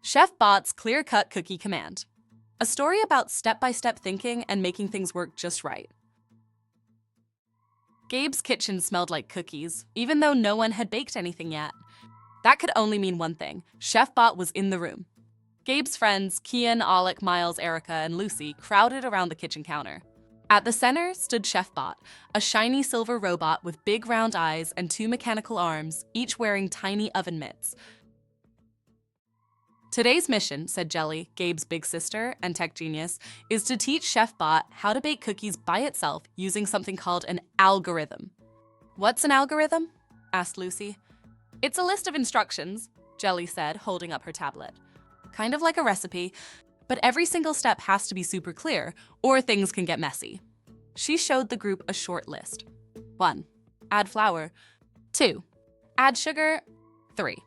ChefBot's clear-cut cookie command. A story about step-by-step thinking and making things work just right. Gabe's kitchen smelled like cookies, even though no one had baked anything yet. That could only mean one thing: ChefBot was in the room. Gabe's friends, Kian, Alec, Miles, Erica, and Lucy, crowded around the kitchen counter. At the center stood ChefBot, a shiny silver robot with big round eyes and 2 mechanical arms, each wearing tiny oven mitts. Today's mission, said Jellie, Gabe's big sister and tech genius, is to teach ChefBot how to bake cookies by itself using something called an algorithm. What's an algorithm? Asked Lucy. It's a list of instructions, Jellie said, holding up her tablet. Kind of like a recipe, but every single step has to be super clear, or things can get messy. She showed the group a short list. 1. Add flour. 2. Add sugar. 3.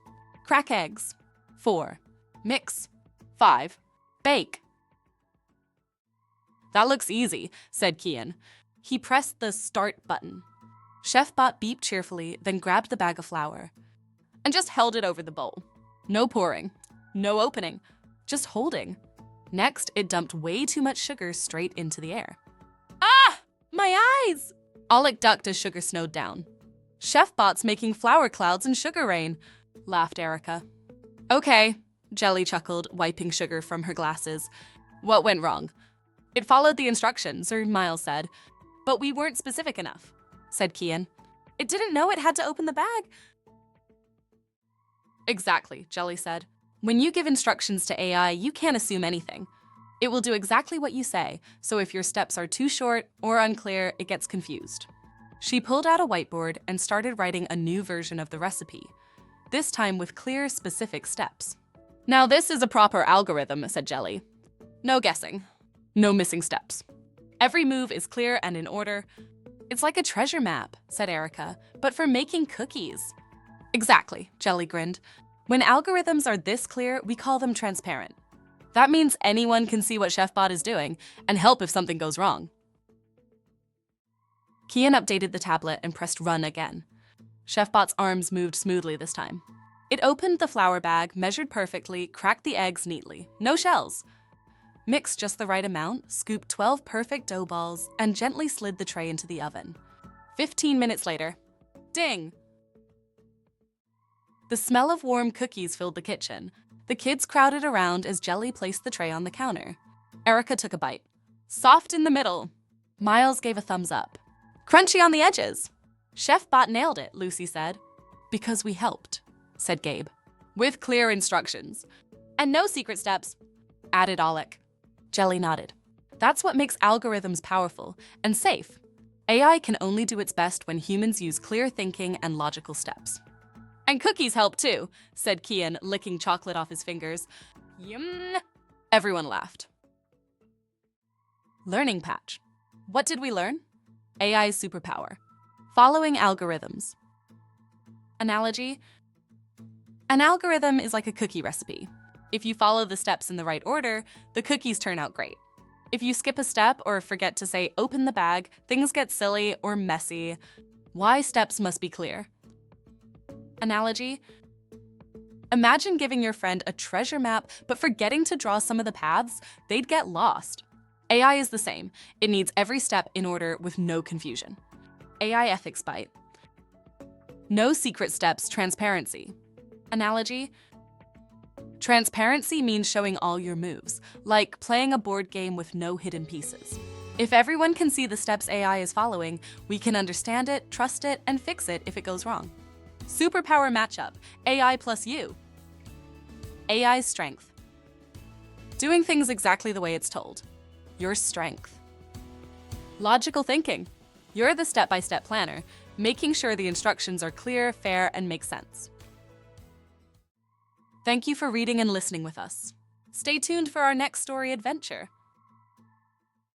Crack eggs. 4. Mix. 5. Bake. That looks easy, said Kian. He pressed the start button. ChefBot beeped cheerfully, then grabbed the bag of flour and just held it over the bowl. No pouring, no opening, just holding. Next, it dumped way too much sugar straight into the air. Ah! My eyes! Alec ducked as sugar snowed down. ChefBot's making flour clouds and sugar rain, laughed Erica. Okay, Jellie chuckled, wiping sugar from her glasses. What went wrong? It followed the instructions, or Miles said. But we weren't specific enough, said Kian. It didn't know it had to open the bag. Exactly, Jellie said. When you give instructions to AI, you can't assume anything. It will do exactly what you say, so if your steps are too short or unclear, it gets confused. She pulled out a whiteboard and started writing a new version of the recipe, this time with clear, specific steps. Now this is a proper algorithm, said Jellie. No guessing, no missing steps. Every move is clear and in order. It's like a treasure map, said Erica, but for making cookies. Exactly, Jellie grinned. When algorithms are this clear, we call them transparent. That means anyone can see what ChefBot is doing and help if something goes wrong. Kian updated the tablet and pressed run again. ChefBot's arms moved smoothly this time. It opened the flour bag, measured perfectly, cracked the eggs neatly. No shells. Mixed just the right amount, scooped 12 perfect dough balls, and gently slid the tray into the oven. 15 minutes later. Ding! The smell of warm cookies filled the kitchen. The kids crowded around as Jellie placed the tray on the counter. Erica took a bite. Soft in the middle. Miles gave a thumbs up. Crunchy on the edges. ChefBot nailed it, Lucy said. Because we helped, said Gabe. With clear instructions. And no secret steps, added Alec. Jellie nodded. That's what makes algorithms powerful and safe. AI can only do its best when humans use clear thinking and logical steps. And cookies help too, said Kian, licking chocolate off his fingers. Yum! Everyone laughed. Learning patch. What did we learn? AI's superpower. Following algorithms. Analogy. An algorithm is like a cookie recipe. If you follow the steps in the right order, the cookies turn out great. If you skip a step or forget to say open the bag, things get silly or messy. Why steps must be clear. Analogy. Imagine giving your friend a treasure map, but forgetting to draw some of the paths, they'd get lost. AI is the same. It needs every step in order with no confusion. AI ethics bite. No secret steps, transparency. Analogy. Transparency means showing all your moves, like playing a board game with no hidden pieces. If everyone can see the steps AI is following, we can understand it, trust it, and fix it if it goes wrong. Superpower matchup, AI plus you. AI's strength. Doing things exactly the way it's told. Your strength. Logical thinking. You're the step-by-step planner, making sure the instructions are clear, fair, and make sense. Thank you for reading and listening with us. Stay tuned for our next story adventure.